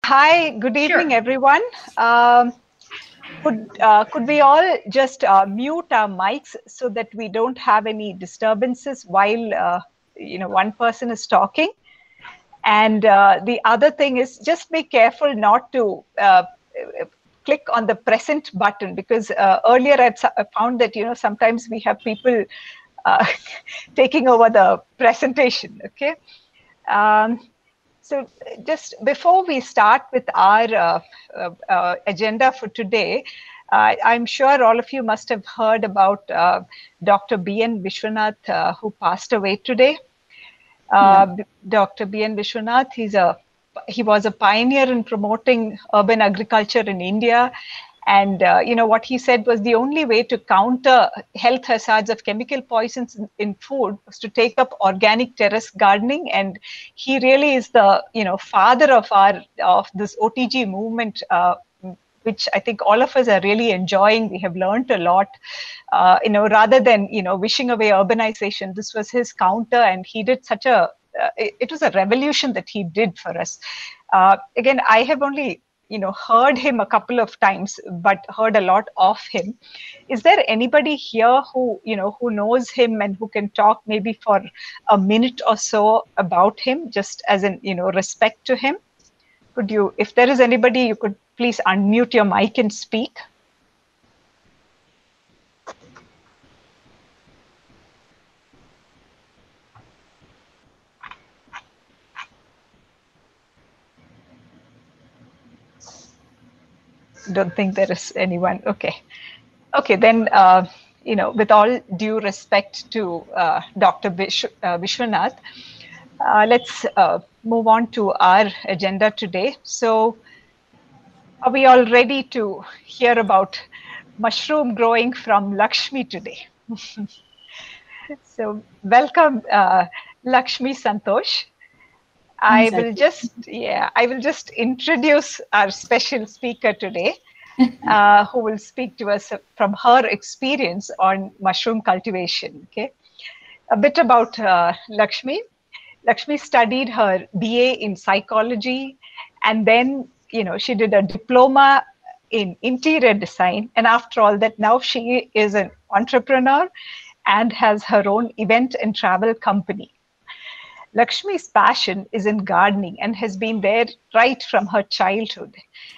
Hi, good evening, everyone. Could we all just mute our mics so that we don't have any disturbances while one person is talking? And the other thing is just be careful not to click on the present button, because earlier I found that sometimes we have people taking over the presentation. Okay. So just before we start with our agenda for today, I'm sure all of you must have heard about Dr. B.N. Vishwanath, who passed away today. Dr. B.N. Vishwanath, he was a pioneer in promoting urban agriculture in India. And what he said was the only way to counter health hazards of chemical poisons in food was to take up organic terrace gardening. And he really is the father of this OTG movement, which I think all of us are really enjoying. We have learned a lot. Rather than wishing away urbanization, this was his counter, and he did such a. It was a revolution that he did for us. Again, I have only heard him a couple of times, but heard a lot of him. Is there anybody here who knows him and who can talk maybe for a minute or so about him, just as in respect to him? Could you, if there is anybody, you could please unmute your mic and speak. Don't think there is anyone. Okay. Then with all due respect to Dr. Vishwanath, let's move on to our agenda today. So, are we all ready to hear about mushroom growing from Lakshmi today? So, welcome, Lakshmi Santosh. I will just introduce our special speaker today, who will speak to us from her experience on mushroom cultivation. Okay, a bit about Lakshmi. Lakshmi studied her BA in psychology, and then she did a diploma in interior design. And after all that, now she is an entrepreneur and has her own event and travel company. Lakshmi's passion is in gardening and has been there right from her childhood.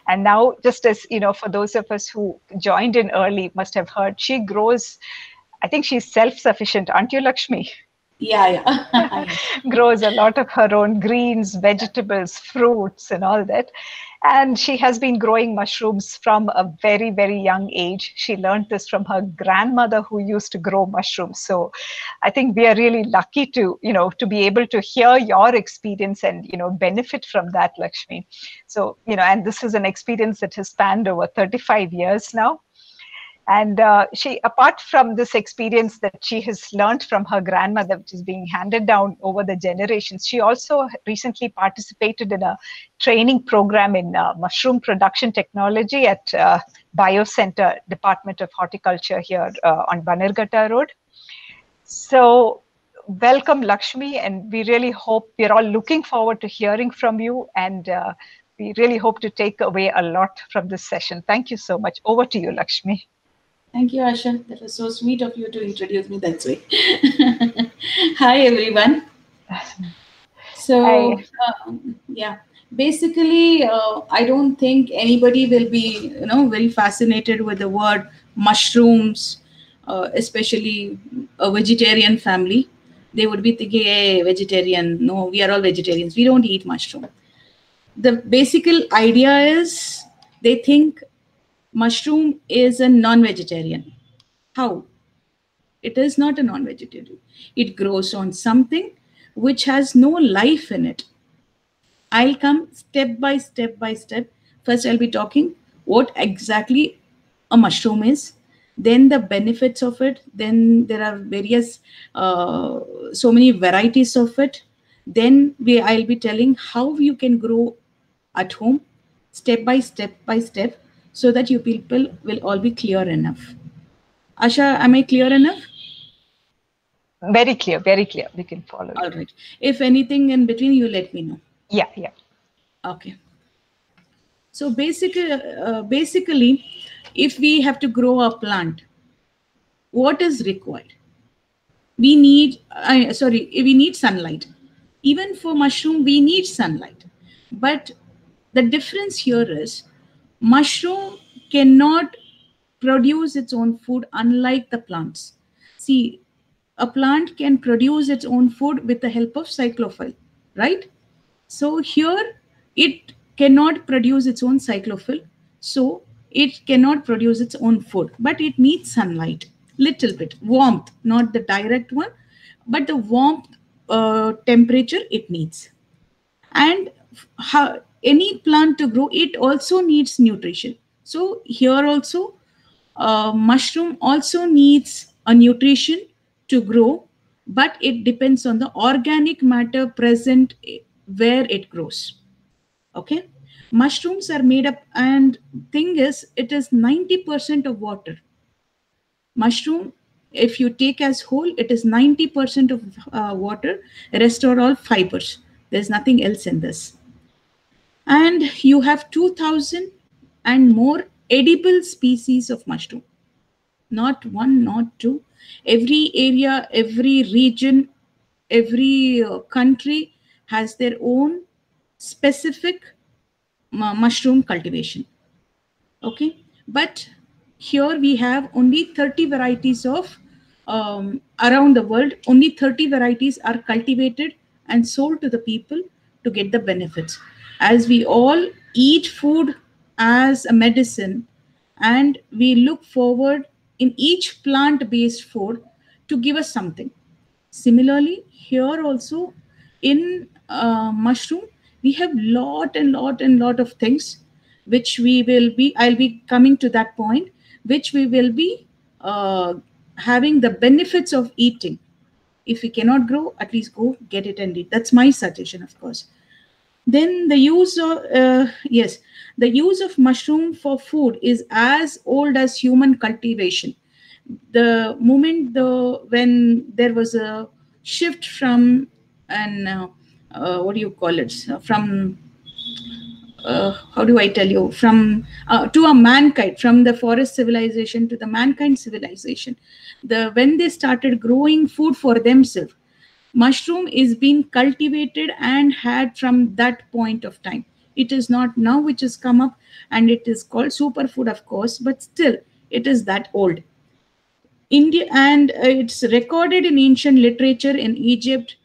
And now, just as, for those of us who joined in early must have heard, she grows, I think she's self-sufficient, aren't you, Lakshmi? Yeah. Grows a lot of her own greens, vegetables, fruits, and all that. And she has been growing mushrooms from a very, very young age. She learned this from her grandmother, who used to grow mushrooms. So I think we are really lucky to, to be able to hear your experience and, benefit from that, Lakshmi. So, and this is an experience that has spanned over 35 years now. And she, apart from this experience that she has learned from her grandmother, which is being handed down over the generations, she also recently participated in a training program in mushroom production technology at Biocenter, Department of Horticulture here on Bannerghatta Road. So welcome, Lakshmi, and we really hope, we're all looking forward to hearing from you, and we really hope to take away a lot from this session. Thank you so much. Over to you, Lakshmi. Thank you, Asha. That was so sweet of you to introduce me that way. Hi, everyone. So, yeah, basically, I don't think anybody will be, very fascinated with the word mushrooms, especially a vegetarian family. They would be thinking, hey, vegetarian. No, we are all vegetarians. We don't eat mushroom. The basic idea is they think mushroom is a non-vegetarian. How? It is not a non-vegetarian. It grows on something which has no life in it. I'll come step by step by step. First, I'll be talking what exactly a mushroom is, then the benefits of it, then there are various, so many varieties of it. Then I'll be telling how you can grow at home, step by step, so that you people will all be clear enough. Asha, am I clear enough? Very clear, very clear. We can follow. All right. If anything in between, you let me know. Yeah. Okay. So basically, if we have to grow a plant, what is required? We need, we need sunlight. Even for mushroom, we need sunlight. But the difference here is mushroom cannot produce its own food unlike the plants. See, a plant can produce its own food with the help of cyclophile, right? So here it cannot produce its own cyclophile. So it cannot produce its own food, but it needs sunlight, little bit, warmth, not the direct one, but the warmth temperature it needs. And how, any plant to grow, it also needs nutrition. So here also, mushroom also needs a nutrition to grow, but it depends on the organic matter present where it grows. Okay, mushrooms are made up, and thing is, it is 90% of water. Mushroom, if you take as whole, it is 90% of water, rest are all fibers. There's nothing else in this. And you have 2000 and more edible species of mushroom. Not one, not two. Every area, every region, every country has their own specific mushroom cultivation. Okay, but here we have only 30 varieties of around the world. Only 30 varieties are cultivated and sold to the people to get the benefits. As we all eat food as a medicine, and we look forward in each plant-based food to give us something. Similarly, here also in mushroom, we have lot of things which we will be, I'll be coming to that point, which we will be having the benefits of eating. If we cannot grow, at least go get it and eat. That's my suggestion, of course. Then the use of, yes, the use of mushroom for food is as old as human cultivation. The moment when there was a shift from what do you call it, from how do I tell you, from to a mankind, from the forest civilization to the mankind civilization, when they started growing food for themselves, mushroom is being cultivated and had from that point of time. It is not now which has come up, and it is called superfood, of course, but still it is that old. India, and it's recorded in ancient literature in Egypt,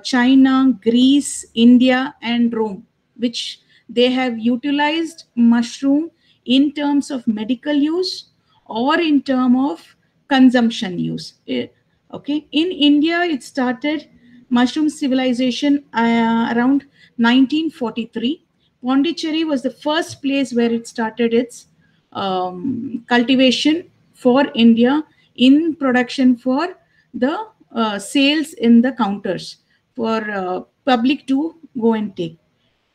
China, Greece, India, and Rome, which they have utilized mushroom in terms of medical use or in terms of consumption use. Okay, in India, it started mushroom civilization around 1943. Pondicherry was the first place where it started its cultivation for India in production for the sales in the counters for public to go and take.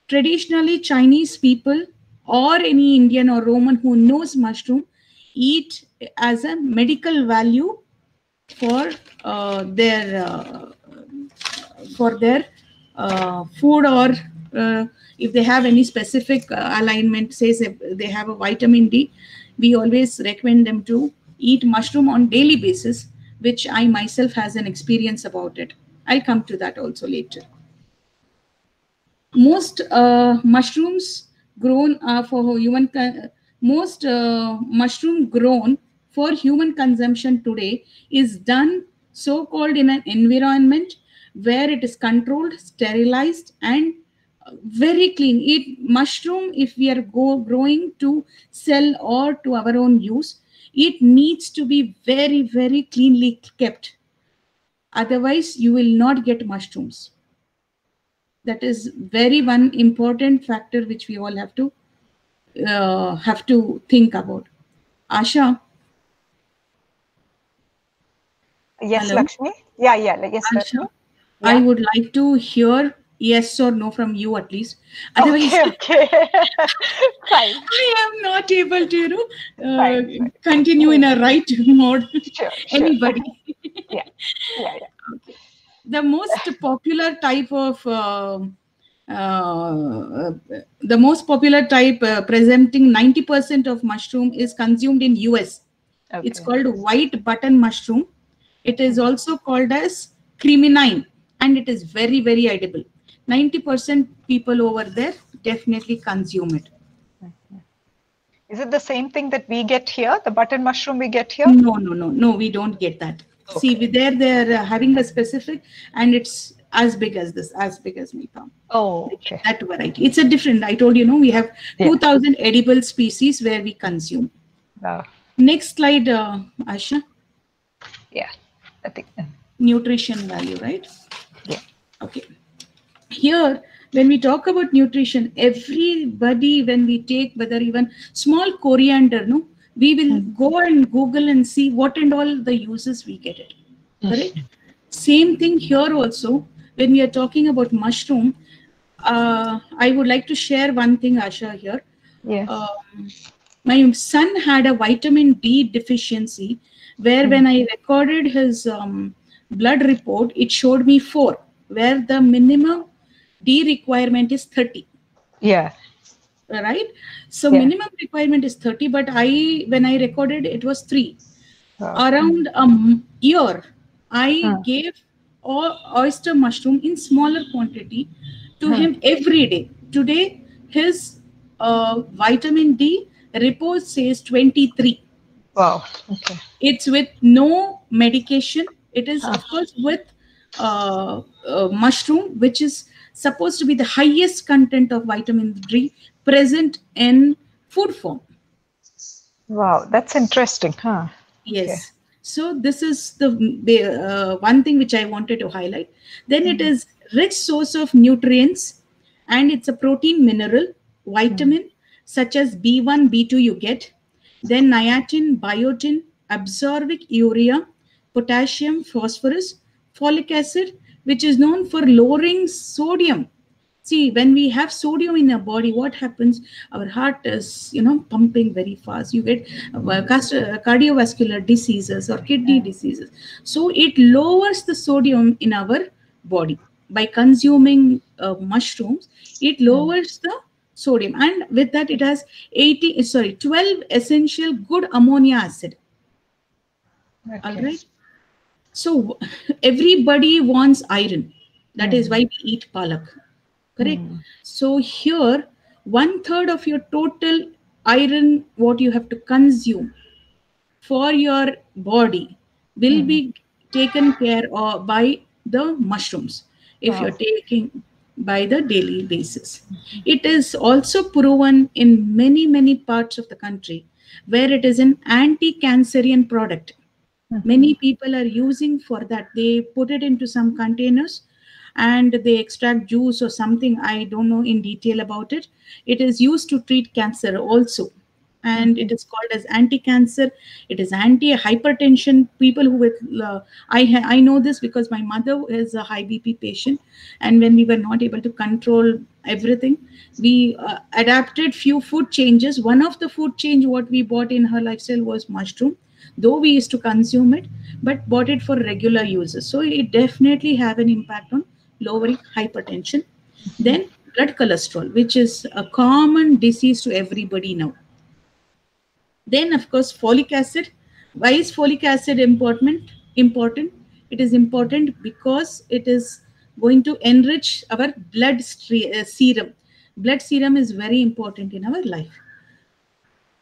Traditionally, Chinese people or any Indian or Roman who knows mushroom eat as a medical value for their food, or if they have any specific alignment, says if they have a vitamin D, we always recommend them to eat mushroom on daily basis, which I myself has an experience about it. I'll come to that also later. Most mushrooms grown for human, most mushroom grown for human consumption today is done so-called in an environment where it is controlled, sterilized, and very clean. Mushroom, if we are growing to sell or to our own use, it needs to be very, very cleanly kept. Otherwise, you will not get mushrooms. That is very one important factor which we all have to think about. Asha. Yes, hello? Lakshmi. Yes, Asha, Lakshmi. Yeah. I would like to hear yes or no from you at least. Otherwise, okay. Fine. I am not able to, continue in a right mode. Sure. Anybody. Yeah. Okay. The most popular type of the most popular type presenting 90% of mushroom is consumed in US. Okay. It's called white button mushroom. It is also called as creminine, and it is very, very edible. 90% people over there definitely consume it. Is it the same thing that we get here, the button mushroom we get here? No, we don't get that. Okay. See, they're having a specific, and it's as big as this, as big as me palm. Oh, okay. That variety. It's a different, I told you, we have 2000 edible species where we consume. Wow. Next slide, Asha. Yeah, I think. Nutrition value, right? Yeah. Okay. Here, when we talk about nutrition, everybody, when we take whether even small coriander, we will go and Google and see what and all the uses we get it. Correct? Same thing here also. When we are talking about mushroom, I would like to share one thing, Asha, here. Yes. My son had a vitamin D deficiency, where when I recorded his blood report, it showed me 4, where the minimum D requirement is 30. Yeah. Right? So minimum requirement is 30, but when I recorded, it was 3. Wow. Around a year, I gave oyster mushroom in smaller quantity to him every day. Today, his vitamin D report says 23. Wow. Okay. It's with no medication. It is, of course, with mushroom, which is supposed to be the highest content of vitamin D present in food form. Wow, that's interesting, huh? Yes. Okay. So this is the one thing which I wanted to highlight. Then it is rich source of nutrients, and it's a protein, mineral, vitamin such as B1, B2 you get. Then niacin, biotin, absorbic urea, potassium, phosphorus, folic acid, which is known for lowering sodium. See, when we have sodium in our body, what happens? Our heart is, pumping very fast. You get cardiovascular diseases or kidney diseases. So it lowers the sodium in our body. By consuming mushrooms, it lowers the sodium. And with that, it has 12 essential good ammonia acid. Okay. All right. So everybody wants iron. That is why we eat palak. Correct. So here, 1/3 of your total iron, what you have to consume for your body, will be taken care of by the mushrooms if you're taking by the daily basis. It is also proven in many parts of the country where it is an anti-cancerian product. Many people are using for that. They put it into some containers and they extract juice or something. I don't know in detail about it. It is used to treat cancer also. And it is called as anti-cancer. It is anti-hypertension. People who with, I know this because my mother is a high BP patient. And when we were not able to control everything, we adapted few food changes. One of the food change what we bought in her lifestyle was mushroom. Though we used to consume it, but bought it for regular uses. So it definitely have an impact on lowering hypertension. Then blood cholesterol, which is a common disease to everybody now. Then, of course, folic acid. Why is folic acid important? It is important because it is going to enrich our blood serum. Blood serum is very important in our life.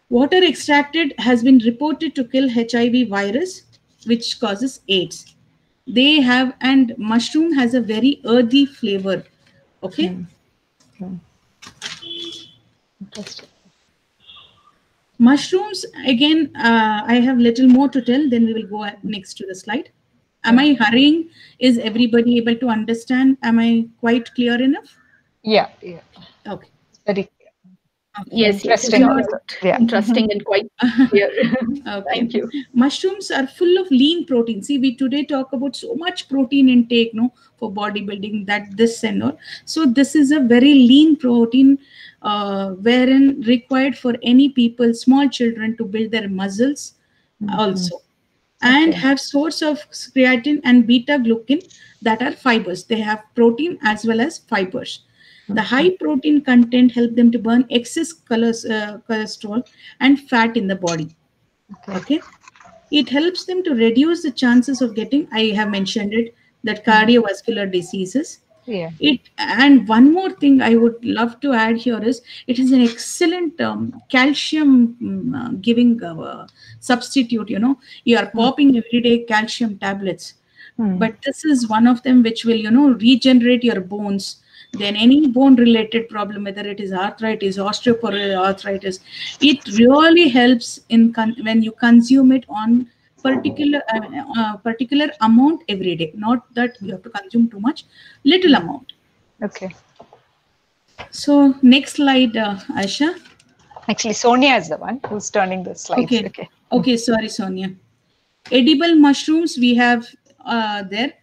Water extracted has been reported to kill HIV virus, which causes AIDS. They have, and mushroom has a very earthy flavor. Okay. Interesting. Mushrooms, again, I have little more to tell, then we will go next to the slide. Am I hurrying? Is everybody able to understand? Am I quite clear enough? Yeah. Okay. Very Yes, interesting. Interesting and quite clear. Okay. Thank you. Mushrooms are full of lean protein. See, we today talk about so much protein intake, for bodybuilding, this and all. So this is a very lean protein, wherein required for any people, small children, to build their muscles also. And have source of creatine and beta glucan that are fibers. They have protein as well as fibers. The high protein content help them to burn excess cholesterol and fat in the body. Okay. It helps them to reduce the chances of getting, I have mentioned it, that cardiovascular diseases. Yeah. And one more thing I would love to add here is it is an excellent calcium giving substitute. You are popping everyday calcium tablets, but this is one of them which will regenerate your bones. Then any bone related problem, whether it is arthritis, osteoarthritis, it really helps in when you consume it on particular amount every day. Not that you have to consume too much, little amount. Okay. So next slide, Aisha. Actually, Sonia is the one who's turning the slides. Okay. Sorry, Sonia. Edible mushrooms we have there: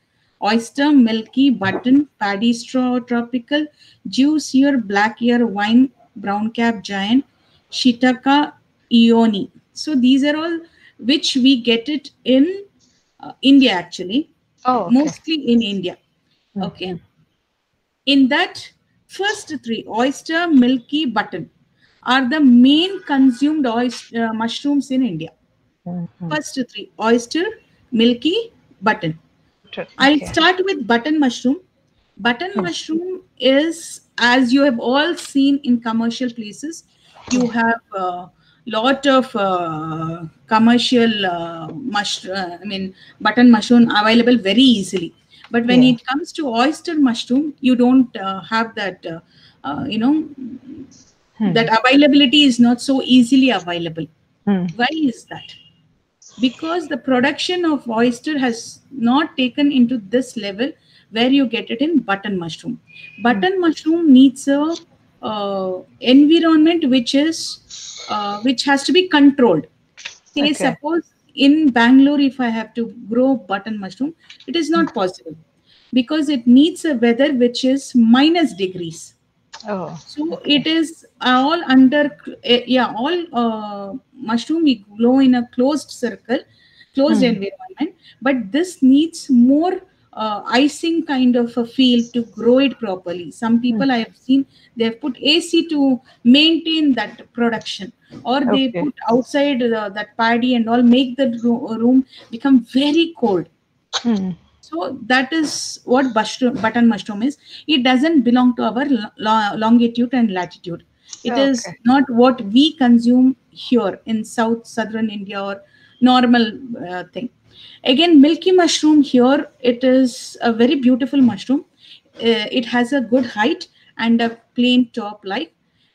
oyster, milky, button, paddy straw, tropical, juice ear, black ear, wine, brown cap giant, shiitake, eoni. So these are all which we get it in India actually. Oh, okay. Mostly in India. Okay. In that, first three, oyster, milky, button, are the main consumed mushrooms in India. First three, oyster, milky, button. I'll start with button mushroom. Button mushroom is, as you have all seen in commercial places, you have a lot of commercial button mushroom available very easily. But when it comes to oyster mushroom, you don't have that, that availability is not so easily available. Why is that? Because the production of oyster has not taken into this level where you get it in button mushroom. Button mushroom needs a environment which has to be controlled. Say suppose in Bangalore, if I have to grow button mushroom, it is not possible because it needs a weather which is minus degrees. So it is all under, all mushroom we grow in a closed circle, closed environment, but this needs more icing kind of a feel to grow it properly. Some people I have seen, they have put AC to maintain that production, or they put outside that paddy and all, make the room become very cold. So that is what button mushroom is. It doesn't belong to our longitude and latitude. It is not what we consume here in southern India or normal thing. Again, milky mushroom here, it is a very beautiful mushroom. It has a good height and a plain top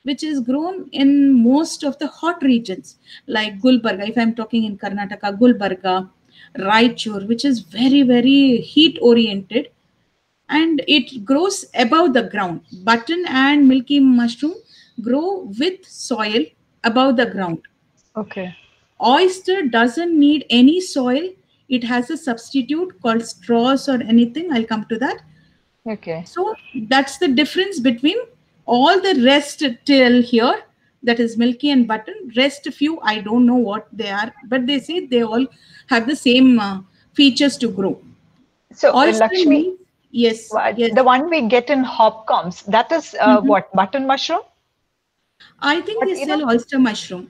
which is grown in most of the hot regions like Gulbarga. If I'm talking in Karnataka, Gulbarga, Raichur, which is very, very heat oriented, and it grows above the ground. Button and milky mushroom grow with soil above the ground. Oyster doesn't need any soil. It has a substitute called straws or anything. I'll come to that. So that's the difference between all the rest till here, that is milky and button. Rest few, I don't know what they are, but they say they all have the same features to grow. So Lakshmi, yes, the one we get in Hopcoms, that is what, button mushroom? I think they sell oyster mushroom.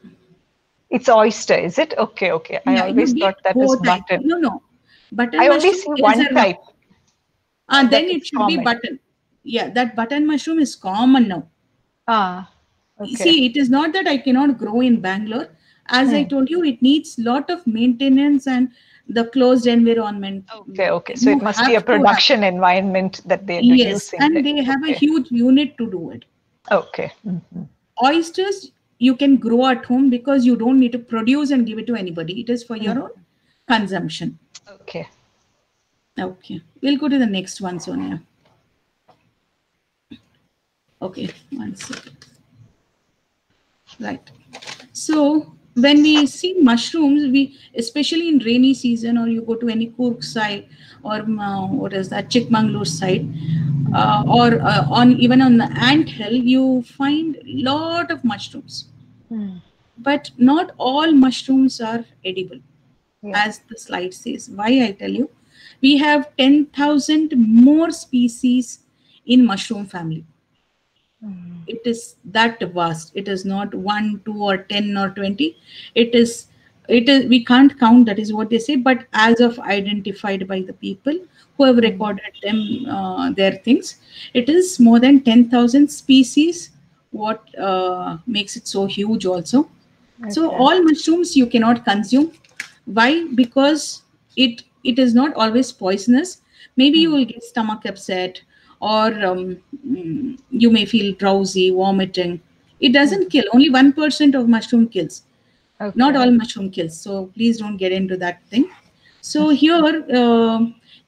It's oyster, is it? Okay. I always thought that was button. No. Button I only see one type. Then it should be button. Yeah, that button mushroom is common now. See, it is not that I cannot grow in Bangalore. As I told you, it needs lot of maintenance and the closed environment. Okay. So it must be a production environment that they're producing. Yes, and they have a huge unit to do it. Okay. Oysters, you can grow at home because you don't need to produce and give it to anybody. It is for your own consumption. Okay. We'll go to the next one, Sonia. Okay, 1 second. Right. So when we see mushrooms, we, especially in rainy season, or you go to any Coorg side or what is that, Chikmagalur side, or even on the ant hill, you find lot of mushrooms. But not all mushrooms are edible, as the slide says. Why, I tell you, we have 10,000 more species in mushroom family. It is that vast. It is not 1, 2, or 10 or 20. It is. We can't count. That is what they say. But as of identified by the people who have recorded them, their things, it is more than 10,000 species. What makes it so huge also? Okay. So all mushrooms you cannot consume. Why? Because it is not always poisonous. Maybe you will get stomach upset, or you may feel drowsy, vomiting. It doesn't kill. Only 1% of mushroom kills. Okay. Not all mushroom kills. So please don't get into that thing. So here,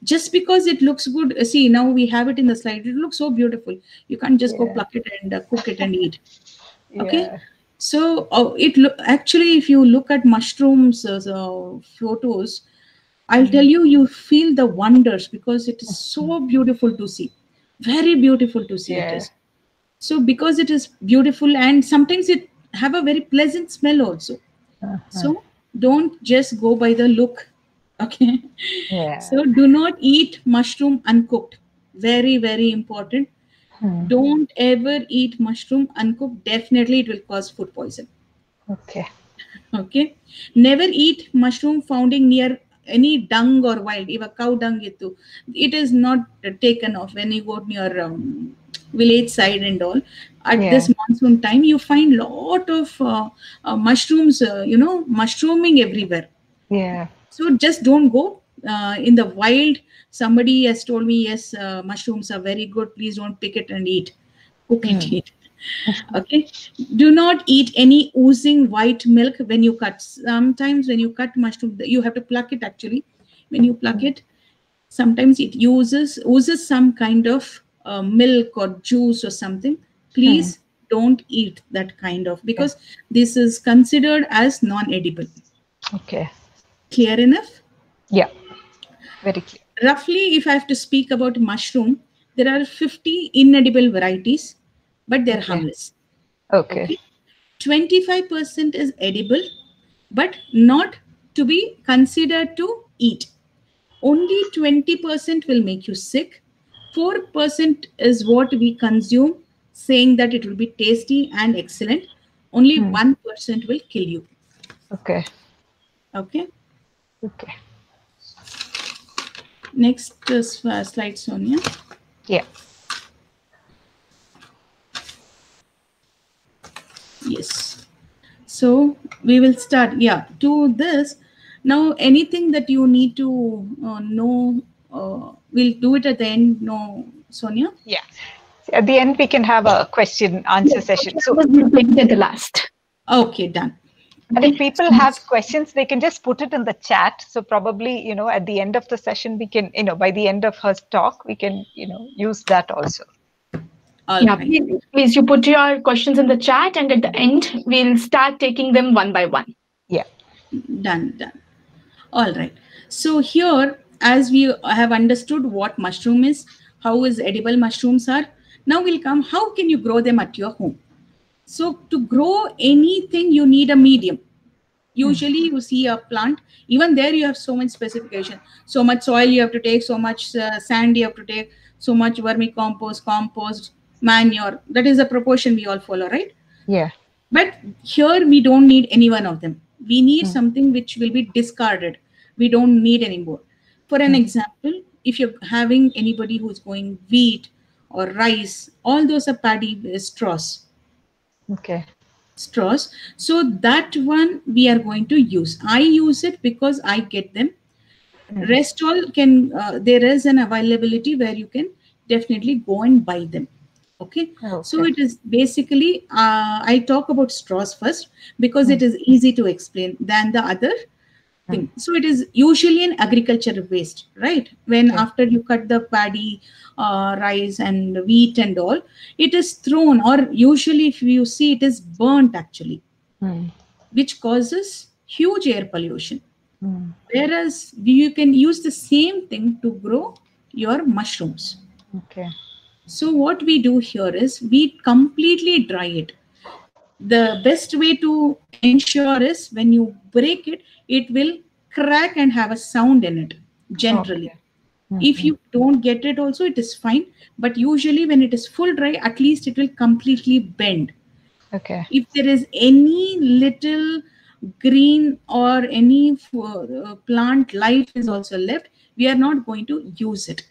just because it looks good, see, now we have it in the slide. It looks so beautiful. You can't just go pluck it and cook it and eat. Okay. Yeah. So actually, if you look at mushrooms photos, I'll tell you, you feel the wonders, because it is so beautiful to see. Very beautiful to see it is. So because it is beautiful, and sometimes it have a very pleasant smell also. So don't just go by the look. Okay. Yeah. So do not eat mushroom uncooked. Very, very important. Don't ever eat mushroom uncooked. Definitely it will cause food poison. Okay. Okay. Never eat mushroom founding near any dung or wild. If a cow dung itu, it is not taken off when you go near village side and all. At this monsoon time, you find lot of mushrooms, mushrooming everywhere. Yeah. So just don't go in the wild. Somebody has told me, yes, mushrooms are very good. Please don't pick it and eat. Cook it, eat. Okay. Do not eat any oozing white milk when you cut. Sometimes when you cut mushroom, you have to pluck it actually. When you pluck it, sometimes it oozes some kind of milk or juice or something. Please don't eat that kind of, because this is considered as non-edible. Okay. Clear enough? Yeah. Very clear. Roughly, if I have to speak about mushroom, there are 50 inedible varieties, but they're harmless. Okay. 25% is edible, but not to be considered to eat. Only 20% will make you sick. 4% is what we consume, saying that it will be tasty and excellent. Only 1% will kill you. Okay. Okay. Okay. Next slide, Sonia. Yeah. Yes. So we will start. Yeah. To this. Now, anything that you need to know, we'll do it at the end. No, Sonia? Yeah. At the end, we can have a question answer session. So at the last. Okay, done. And if people have questions, they can just put it in the chat. So probably, at the end of the session, we can, by the end of her talk, we can, use that also. Please, you put your questions in the chat, and at the end, we'll start taking them one by one. Yeah. Done. All right. So here, as we have understood what mushroom is, how is edible mushrooms are, now we'll come, how can you grow them at your home? So to grow anything, you need a medium. Usually you see a plant, even there you have so much specification. So much soil you have to take, so much sand you have to take, so much vermicompost, compost, manure. That is the proportion we all follow, right? Yeah. But here we don't need any one of them. We need something which will be discarded. We don't need anymore. For an example, if you're having anybody who's going wheat or rice, all those are paddy straws. Okay. Straws. So that one we are going to use. I use it because I get them. Rest all can, there is an availability where you can definitely go and buy them. Okay. So it is basically, I talk about straws first because it is easy to explain than the other thing. So it is usually an agricultural waste, right? When after you cut the paddy, rice and wheat and all, it is thrown, or usually if you see, it is burnt actually, which causes huge air pollution. Whereas you can use the same thing to grow your mushrooms. Okay. So what we do here is we completely dry it. The best way to ensure is when you break it, it will crack and have a sound in it, generally. If you don't get it also, it is fine. But usually when it is full dry, at least it will completely bend. Okay. If there is any little green or any plant life is also left, we are not going to use it,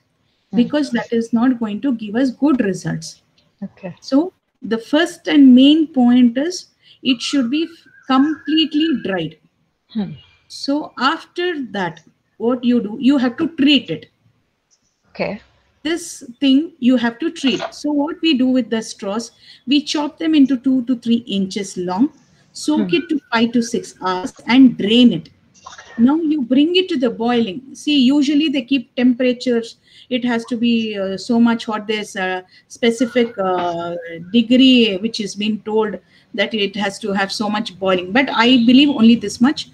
because that is not going to give us good results. Okay. So the first and main point is it should be completely dried. So after that, what you do, you have to treat it. Okay. This thing you have to treat. So what we do with the straws, we chop them into 2 to 3 inches long, soak it to 5 to 6 hours and drain it. Now you bring it to the boiling. See, usually they keep temperatures. It has to be so much hot. There's a specific degree which is being told that it has to have so much boiling. But I believe only this much.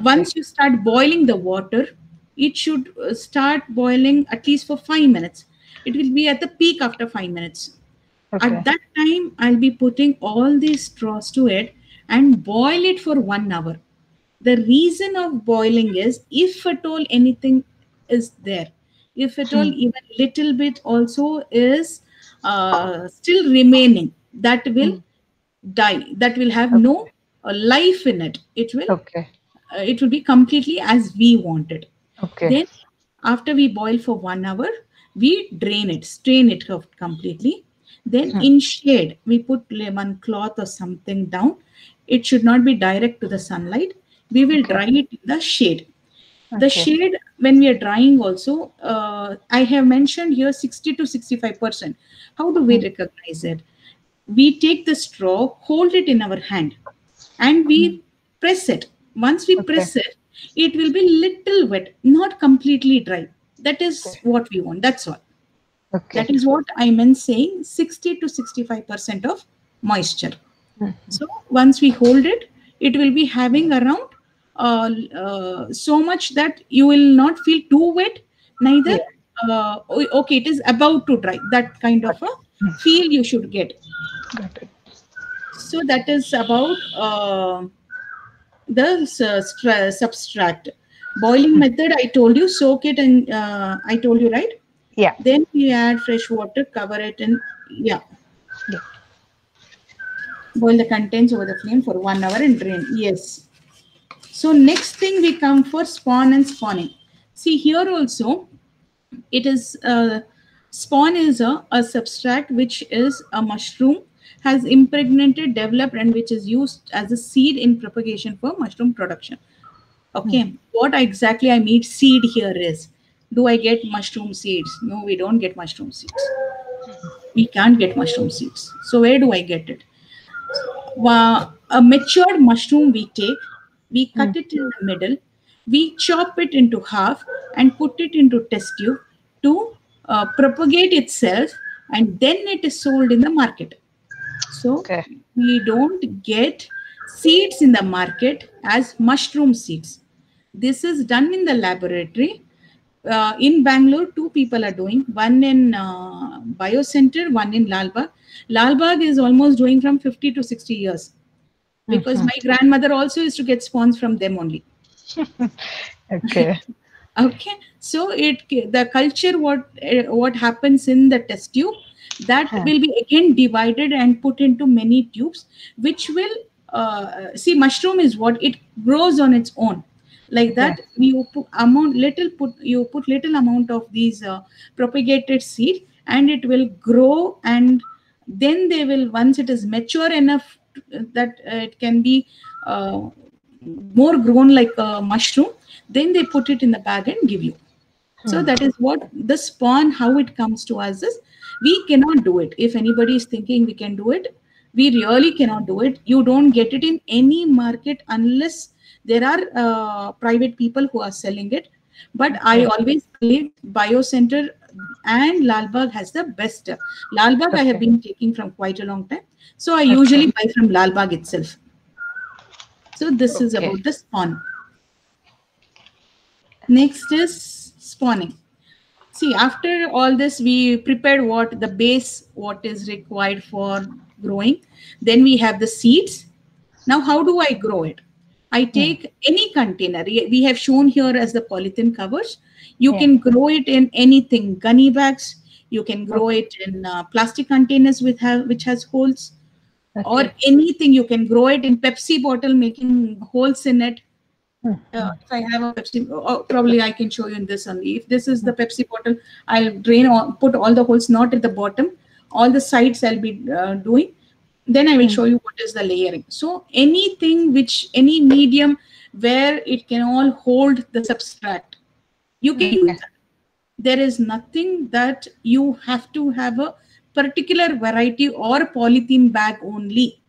Once you start boiling the water, it should start boiling at least for 5 minutes. It will be at the peak after 5 minutes. Okay. At that time, I'll be putting all these straws to it and boil it for 1 hour. The reason of boiling is, if at all anything is there, if at all even little bit also is still remaining, that will die. That will have no life in it. It will be completely as we want it. Okay. Then after we boil for 1 hour, we drain it, strain it completely. Then in shade, we put lemon cloth or something down. It should not be direct to the sunlight. We will dry it in the shade. The shade, when we are drying also, I have mentioned here 60 to 65%. How do we recognize it? We take the straw, hold it in our hand, and we press it. Once we press it, it will be little wet, not completely dry. That is what we want. That's all. Okay. That is what I meant saying 60 to 65% of moisture. So once we hold it, it will be having around so much that you will not feel too wet, neither okay, it is about to dry. That kind of a feel you should get. Got it. So that is about the substract. Boiling method, I told you, soak it and I told you, right? Yeah. Then we add fresh water, cover it, and boil the contents over the flame for 1 hour and drain. Yes. So next thing we come for spawn and spawning. See, here also it is spawn is a substract which is a mushroom, has impregnated, developed, and which is used as a seed in propagation for mushroom production. Okay, what exactly I mean seed here is, do I get mushroom seeds? No, we don't get mushroom seeds. We can't get mushroom seeds. So where do I get it? A matured mushroom we take, we cut it in the middle, we chop it into half and put it into test tube to propagate itself, and then it is sold in the market. So we don't get seeds in the market as mushroom seeds. This is done in the laboratory. In Bangalore, 2 people are doing, one in Biocenter, one in Lalbagh. Lalbagh is almost doing from 50 to 60 years, because my grandmother also used to get spawns from them only. Okay. Okay, so the culture, what happens in the test tube, that will be again divided and put into many tubes, which will see, mushroom is what it grows on its own. Like that, you put little amount of these propagated seed, and it will grow, and then they will, once it is mature enough that it can be more grown like a mushroom, then they put it in the bag and give you. So that is what the spawn, how it comes to us is, we cannot do it. If anybody is thinking we can do it, we really cannot do it. You don't get it in any market unless there are private people who are selling it. But I always believe Biocenter and Lalbagh has the best. Lalbagh I have been taking from quite a long time. So I usually buy from Lalbagh itself. So this is about the spawn. Next is spawning. See, after all this, we prepared what the base, what is required for growing. Then we have the seeds. Now, how do I grow it? I take any container. We have shown here as the polythene covers. You Yeah. can grow it in anything, gunny bags. You can grow it in plastic containers which has holes, or Okay. anything. You can grow it in Pepsi bottle, making holes in it. If I have a Pepsi, probably I can show you in this only. If this is the Pepsi bottle, I'll put all the holes, not at the bottom. All the sides I'll be doing. Then I will show you what is the layering. So anything any medium where it can all hold the substrate, you can use that. There is nothing that you have to have a particular variety or polythene bag only.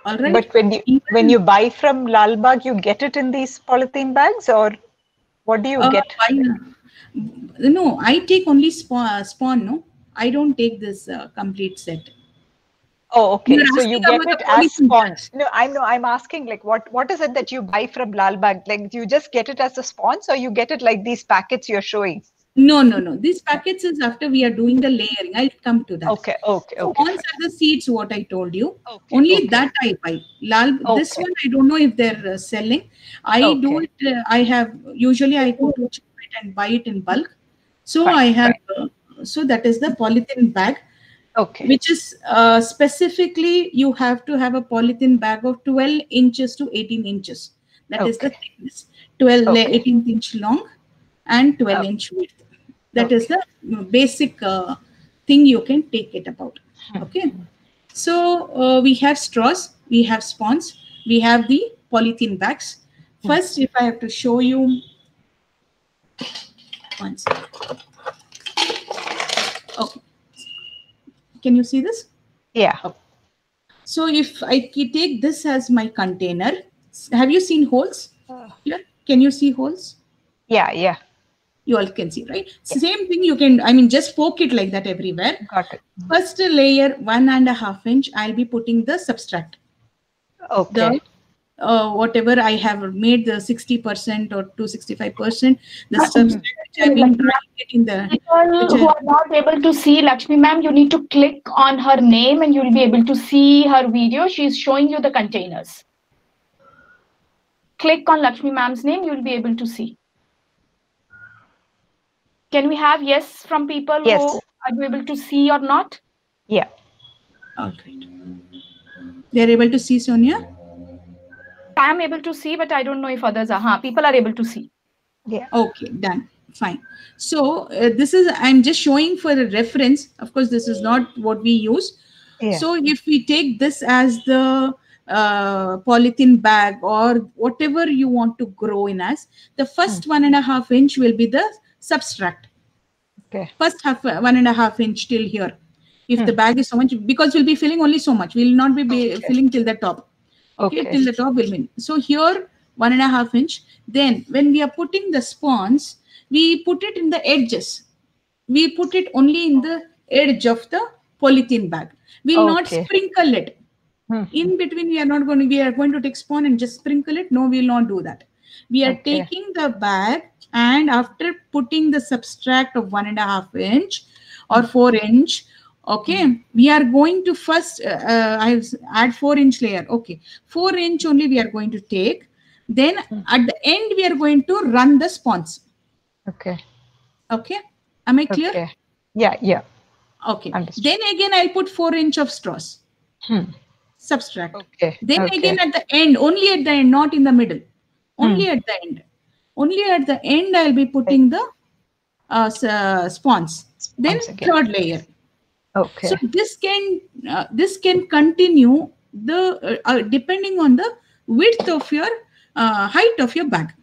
All right. But when you buy from Lal Bagh, you get it in these polythene bags, or what do you get? No, I take only spawn. No, I don't take this complete set. Oh, okay. You're So you asking get about it the as polythene spawns. No, I know. I'm asking, like, what is it that you buy from Lal Bagh? Like, do you just get it as a spawns, or you get it like these packets you're showing? No. These packets is after we are doing the layering. I'll come to that. Okay. Spawns are the seeds, what I told you. Okay, Only that I buy. This one, I don't know if they're selling. I do it. Usually I go to cheap it and buy it in bulk. So I have, so that is the polythene bag. Okay. Which is specifically, you have to have a polythene bag of 12 inches to 18 inches. That is the thickness. 18 inch long and 12 inch width. That is the basic thing you can take it about. Okay. So we have straws, we have spawns, we have the polythene bags. First, if I have to show you, one second. Okay. Can you see this? Yeah. So if I take this as my container, have you seen holes here? Can you see holes? Yeah. You all can see, right? Yeah. Same thing you can, just poke it like that everywhere. Got it. First layer, 1.5 inch, I'll be putting the substrate. Okay. Whatever I have made, the 60% or to 65%, the substrate which I've been trying it in the... People who are not able to see Lakshmi ma'am, you need to click on her name and you'll be able to see her video. She's showing you the containers. Click on Lakshmi ma'am's name, you'll be able to see. Can we have yes from people who are able to see or not? Yeah. All right. They're able to see, Sonia? I am able to see, but I don't know if others are. People are able to see. Yeah. Okay, done. Fine. So this is, I'm just showing for a reference. Of course, this is not what we use. Yeah. So if we take this as the polythene bag or whatever you want to grow in as, the first 1.5 inch will be the substrate. Okay. First 1.5 inch till here. If the bag is so much, because we'll be filling only so much. We'll not be filling till the top. Okay, till the top will mean. So here 1.5 inch. Then when we are putting the spawns, we put it in the edges. We put it only in the edge of the polythene bag. We will not sprinkle it. In between, we are going to take spawn and just sprinkle it. No, we will not do that. We are taking the bag, and after putting the substrate of 1.5 inch or 4 inch, we are going to first add 4 inch layer. 4 inch only we are going to take. Then at the end, we are going to run the spawns. Okay. Am I clear? Yeah. Okay. Understood. Then again, I'll put 4 inch of straws. Subtract. Then again at the end, only at the end, not in the middle. Only at the end. Only at the end, I'll be putting the spawns. Then third layer. So this can continue depending on the width of your height of your bag.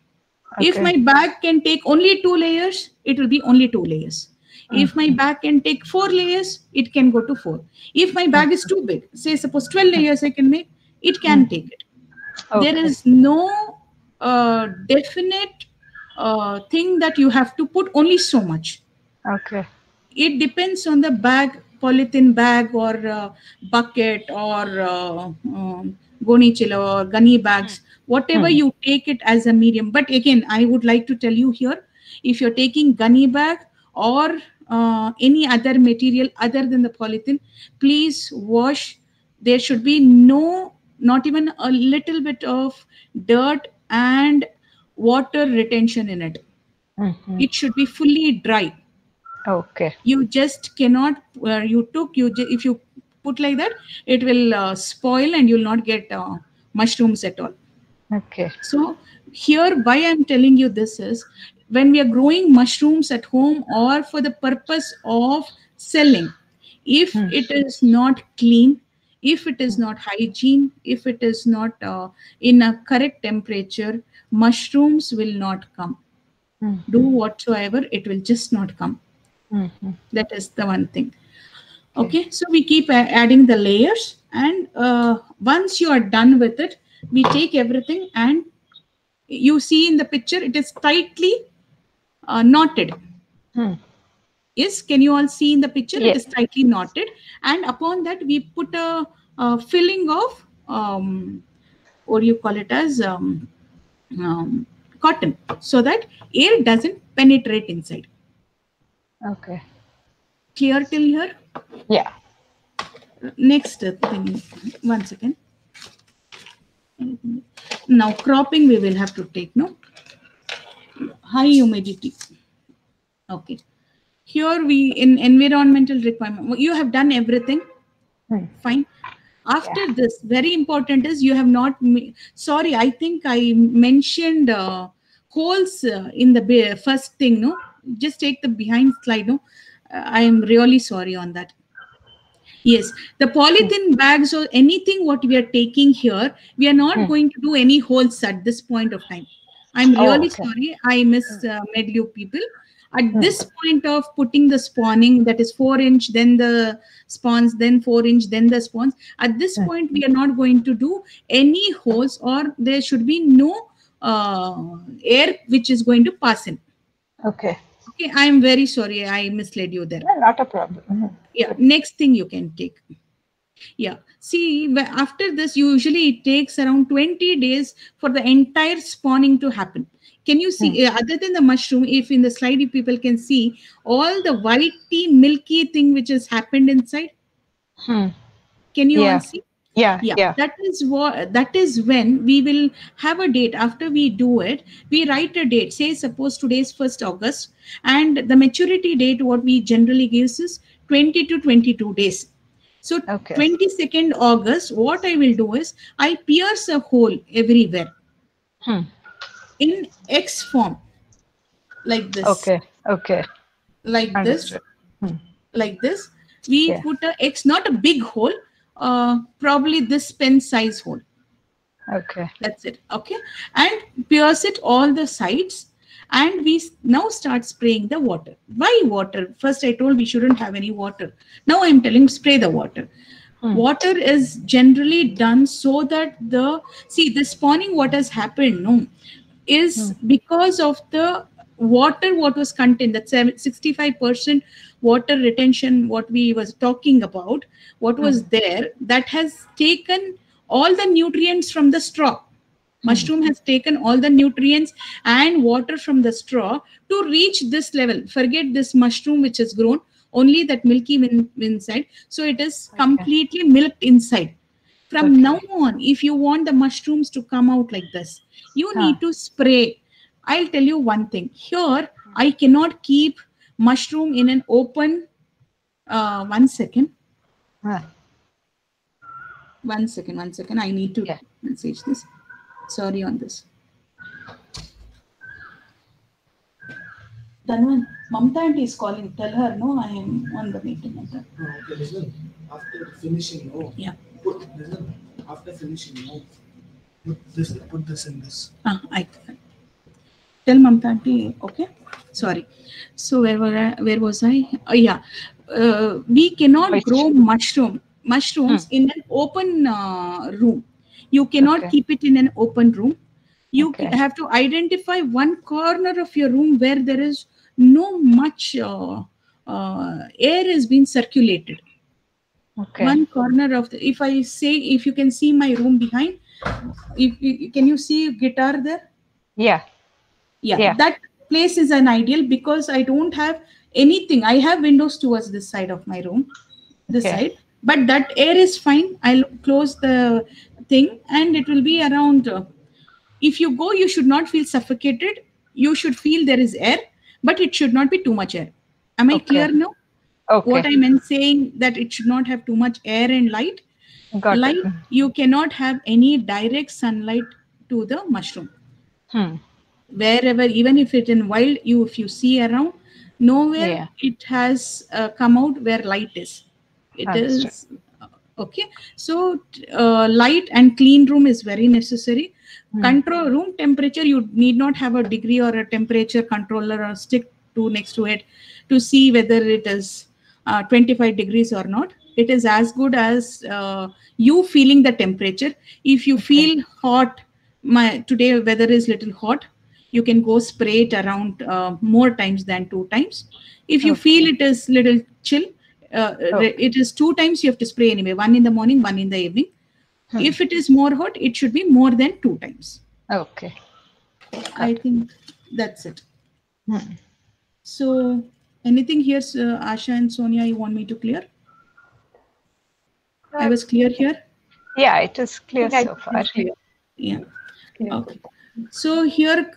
If my bag can take only 2 layers, it will be only 2 layers. If my bag can take 4 layers, it can go to 4. If my bag is too big, say suppose 12 layers I can make, it can take it. There is no definite thing that you have to put only so much. It depends on the bag, polythene bag or bucket or gonichilla or gunny bags, whatever you take it as a medium. But again, I would like to tell you here, if you're taking gunny bag or any other material other than the polythene, please wash. There should be no not even a little bit of dirt and water retention in it. It should be fully dry. Okay. You just cannot, if you put like that, it will spoil and you'll not get mushrooms at all. Okay. So here, why I'm telling you this is, when we are growing mushrooms at home or for the purpose of selling, if it is not clean, if it is not hygiene, if it is not in a correct temperature, mushrooms will not come. Do whatsoever, it will just not come. That is the one thing. Okay, so we keep adding the layers, and once you are done with it, we take everything, and you see in the picture it is tightly knotted. Yes, can you all see in the picture? Yes. It is tightly knotted, and upon that we put a filling of what do you call it as cotton, so that air doesn't penetrate inside. Okay. Clear till here? Yeah. Next thing, one second. Now cropping we will have to take, no? High humidity. Okay. Here we, in environmental requirement, you have done everything. Fine. After this, very important is you have not, sorry, I think I mentioned holes in the first thing, no? Just take the behind slide, no? I am really sorry on that. Yes, the polythene bags or anything what we are taking here, we are not going to do any holes at this point of time. I'm really sorry, I misled you people. At this point of putting the spawning, that is 4-inch, then the spawns, then 4-inch, then the spawns. At this point, we are not going to do any holes, or there should be no air which is going to pass in. Okay. Okay, I am very sorry, I misled you there. No, not a problem. Yeah, next thing you can take. Yeah, see, after this, usually it takes around 20 days for the entire spawning to happen. Can you see, other than the mushroom, if in the slide, if people can see all the whitey, milky thing which has happened inside? Can you all see? Yeah. That is when we will have a date. After we do it, we write a date. Say, suppose today is 1st August, and the maturity date, what we generally gives is 20 to 22 days. So 22nd August, what I will do is, I pierce a hole everywhere in X form, like this. Okay. Like Understood. this. Like this. We put a X, not a big hole, probably this pen size hole. Okay. That's it. Okay. And pierce it all the sides. And we now start spraying the water. Why water? First I told we shouldn't have any water. Now I'm telling spray the water. Water is generally done so that the spawning what has happened is because of the water what was contained, that 65% water retention what we was talking about, what was there, that has taken all the nutrients from the straw. Mushroom has taken all the nutrients and water from the straw to reach this level. Forget this mushroom which has grown, only that milky inside. So it is completely milked inside. From now on, if you want the mushrooms to come out like this, you need to spray. I'll tell you one thing. Here, I cannot keep mushroom in an open. 1 second. 1 second. I need to message this. Sorry on this. Dhanwan, Mamta aunty is calling. Tell her, no, I am on the meeting. Okay, listen. After finishing, after finishing, put this in this. I tell Mamta aunty, okay? Sorry. So where was I? We cannot grow mushrooms in an open room. You cannot keep it in an open room. You have to identify one corner of your room where there is no much air is being circulated. One corner of if you can see my room behind, can you see guitar there? Yeah. That place is an ideal because I don't have anything. I have windows towards this side of my room, this side, but that air is fine. I'll close the thing, and it will be around. If you go, you should not feel suffocated. You should feel there is air, but it should not be too much air. Am I clear now? Okay. What I meant saying that it should not have too much air and light. Got light, it. you cannot have any direct sunlight to the mushroom. Wherever, even if it's in wild, if you see around, nowhere it has come out where light is. It Understood. is okay. So light and clean room is very necessary. Control room temperature, you need not have a degree or a temperature controller or stick to next to it to see whether it is 25 degrees or not. It is as good as you feeling the temperature. If you feel hot, today weather is little hot, you can go spray it around more times than 2 times. If you feel it is little chill, it is 2 times you have to spray anyway, 1 in the morning, 1 in the evening. If it is more hot, it should be more than 2 times. Okay. I think that's it. So anything here, Asha and Sonia, you want me to clear? I was clear here? Yeah, it is clear so far. Yeah. Okay. So here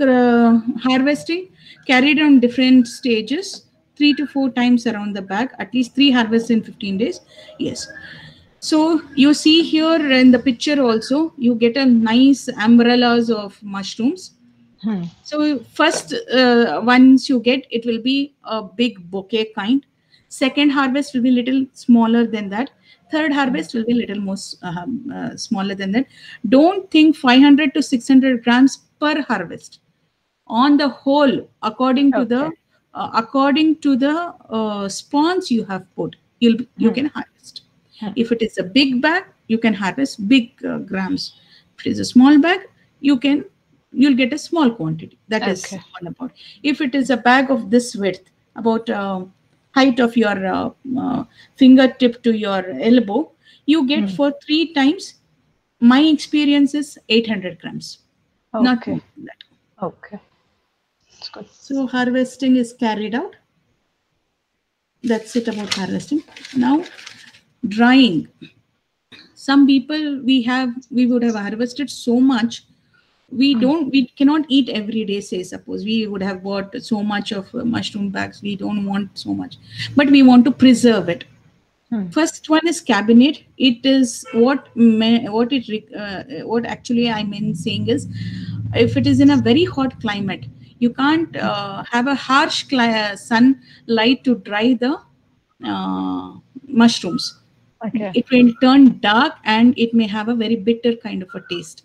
harvesting carried on different stages, 3 to 4 times around the bag, at least 3 harvests in 15 days. Yes. So you see here in the picture also, you get a nice umbrellas of mushrooms. So first, once you get, it will be a big bouquet kind. Second harvest will be little smaller than that. Third harvest will be a little more smaller than that. Don't think 500 to 600 grams per harvest. On the whole, according to the spawns you have put, you can harvest. If it is a big bag, you can harvest big grams. If it is a small bag, you'll get a small quantity. That is all about. If it is a bag of this width, about height of your fingertip to your elbow, you get for 3 times. My experience is 800 grams. Not more than that. Okay. That's good. So harvesting is carried out. That's it about harvesting. Now, drying. Some people we would have harvested so much. We cannot eat every day, say suppose we would have bought so much of mushroom bags, we don't want so much, but we want to preserve it. First one is cabinet. It is what actually I mean saying is, if it is in a very hot climate, you can't have a harsh sunlight to dry the mushrooms. It will turn dark and it may have a very bitter kind of a taste.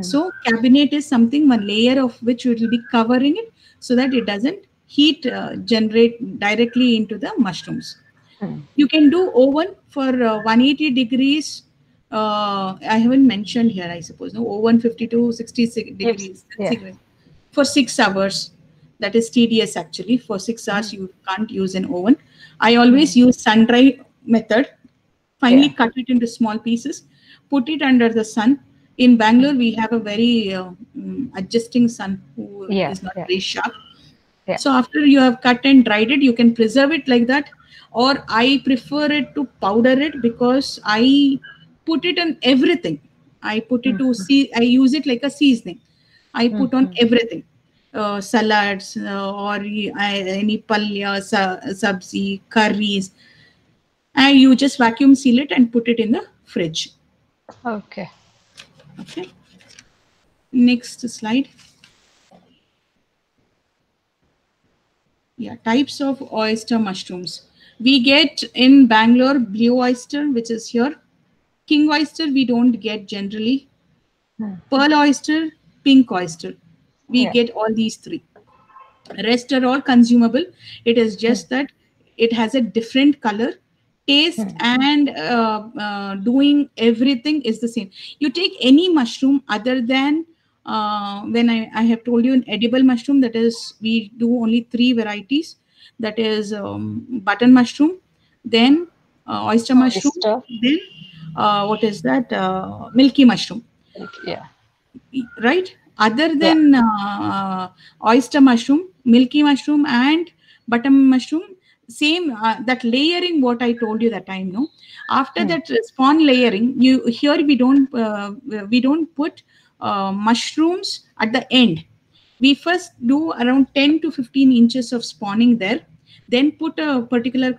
So cabinet is something, one layer of which will be covering it so that it doesn't heat generate directly into the mushrooms. You can do oven for 180 degrees. I haven't mentioned here, I suppose. No, oven 50 to 66 degrees for 6 hours. That is tedious actually. For 6 hours, you can't use an oven. I always use sun dry method. Finally, cut it into small pieces, put it under the sun. In Bangalore, we have a very adjusting sun who is not very sharp. So after you have cut and dried it, you can preserve it like that. Or I prefer it to powder it because I put it on everything. I put it to I use it like a seasoning. I put on everything. Salads or any palya, sabzi, curries. And you just vacuum seal it and put it in the fridge. Okay. Okay. Next slide. Yeah, types of oyster mushrooms. We get in Bangalore blue oyster, which is here. King oyster we don't get generally. Pearl oyster, pink oyster. We get all these 3. Rest are all consumable. It is just that it has a different color. Taste and doing everything is the same. You take any mushroom other than when I have told you an edible mushroom, that is we do only 3 varieties. That is button mushroom, then oyster mushroom, then what is that? Milky mushroom. Right? Other than oyster mushroom, milky mushroom and button mushroom, same that layering what I told you that time, no? After that spawn layering, here we don't put mushrooms at the end. We first do around 10 to 15 inches of spawning there, then put a particular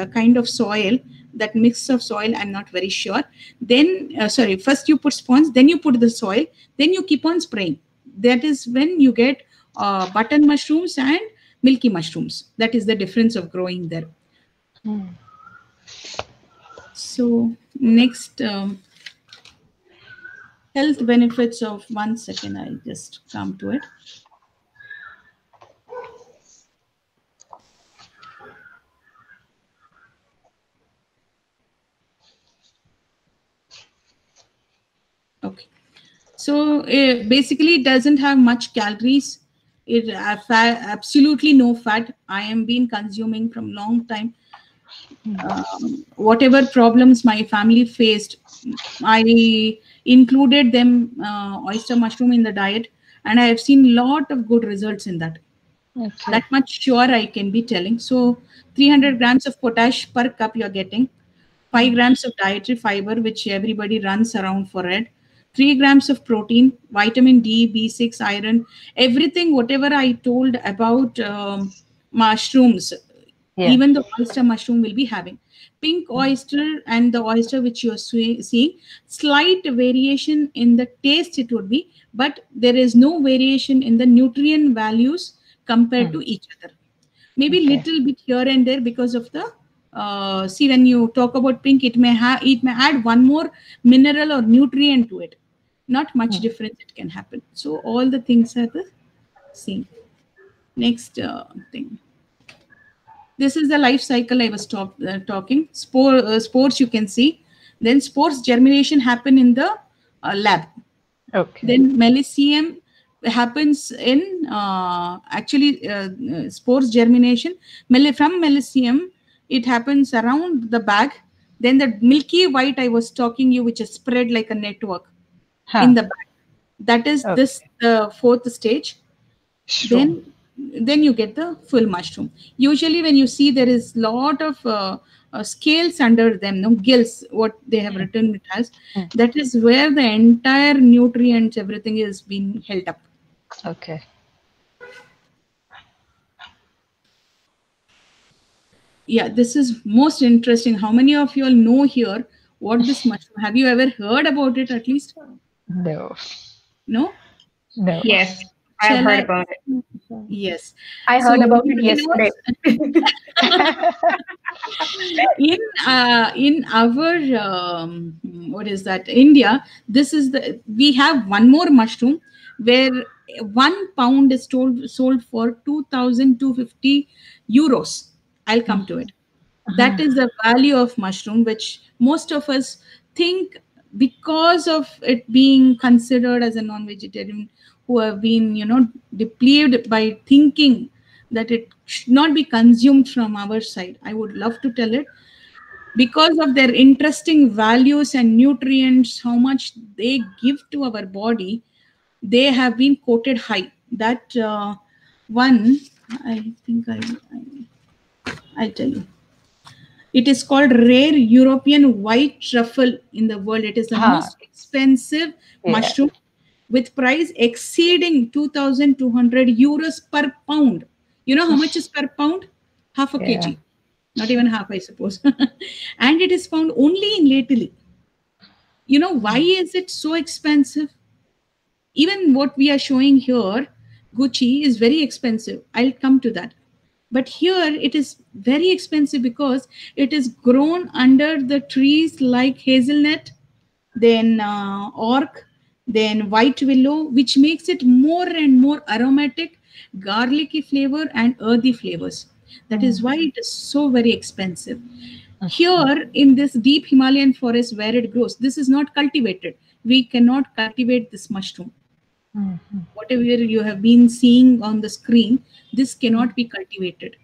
kind of soil, that mix of soil, I'm not very sure. Then, first you put spawns, then you put the soil, then you keep on spraying. That is when you get button mushrooms and milky mushrooms. That is the difference of growing there. So next, health benefits of, 1 second, I'll just come to it. Okay, so basically it doesn't have much calories. It absolutely no fat. I am been consuming from long time. Whatever problems my family faced, I included them oyster mushroom in the diet, and I have seen a lot of good results in that. Okay. That much sure I can be telling. So 300 grams of potash per cup you're getting, 5 grams of dietary fiber, which everybody runs around for it, 3 grams of protein, vitamin D, B6, iron, everything, whatever I told about mushrooms, even the oyster mushroom will be having. Pink oyster and the oyster which you're seeing, slight variation in the taste it would be, but there is no variation in the nutrient values compared to each other. Maybe little bit here and there because of the see, when you talk about pink, it may add one more mineral or nutrient to it. Not much difference it can happen. So all the things are the same. Next thing. This is the life cycle I was talking. Spores you can see. Then spores germination happen in the lab. Okay. Then Melissium happens in spores germination. From Melissium, it happens around the bag. Then the milky white I was talking you, which is spread like a network in the bag. That is this fourth stage. Sure. Then you get the full mushroom. Usually when you see there is lot of scales under them, no gills, what they have written it as. That is where the entire nutrients, everything is being held up. Okay. Yeah, this is most interesting. How many of you all know here what this mushroom? Have you ever heard about it at least? No. No? No. Yes, I have heard about it. Yes. I heard about it yesterday. In our, what is that, India, this is we have one more mushroom where 1 pound is sold for 2,250 euros. I'll come to it. That is the value of mushroom, which most of us think because of it being considered as a non-vegetarian, who have been, depleted by thinking that it should not be consumed from our side. I would love to tell it. Because of their interesting values and nutrients, how much they give to our body, they have been quoted high. That one, I think I'll tell you. It is called rare European white truffle in the world. It is the most expensive mushroom, with price exceeding 2,200 euros per pound. You know how much is per pound? Half a kg. Not even half, I suppose. And it is found only in Italy. You know, why is it so expensive? Even what we are showing here, Gucci, is very expensive. I'll come to that. But here it is very expensive because it is grown under the trees like hazelnut, then oak, then white willow, which makes it more and more aromatic, garlicky flavor and earthy flavors. That is why it is so very expensive. Here in this deep Himalayan forest where it grows, this is not cultivated. We cannot cultivate this mushroom. Whatever you have been seeing on the screen, this cannot be cultivated.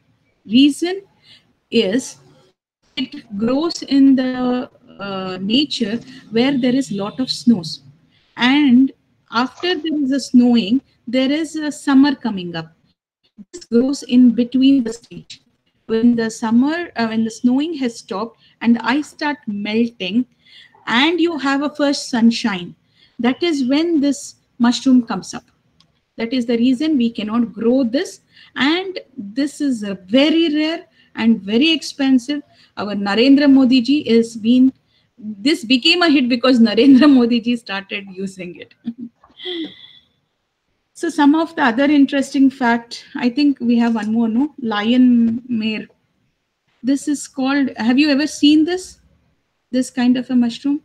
Reason is it grows in the nature where there is lot of snows, and after there is a snowing, there is a summer coming up. This grows in between the stage. when the summer, when the snowing has stopped and the ice start melting, and you have a first sunshine, that is when this mushroom comes up. That is the reason we cannot grow this, and this is a very rare and very expensive. Our Narendra Modi ji is been, this became a hit because Narendra Modi ji started using it. So some of the other interesting fact, I think we have one more, no? Lion mare. This is called, have you ever seen this? This kind of a mushroom?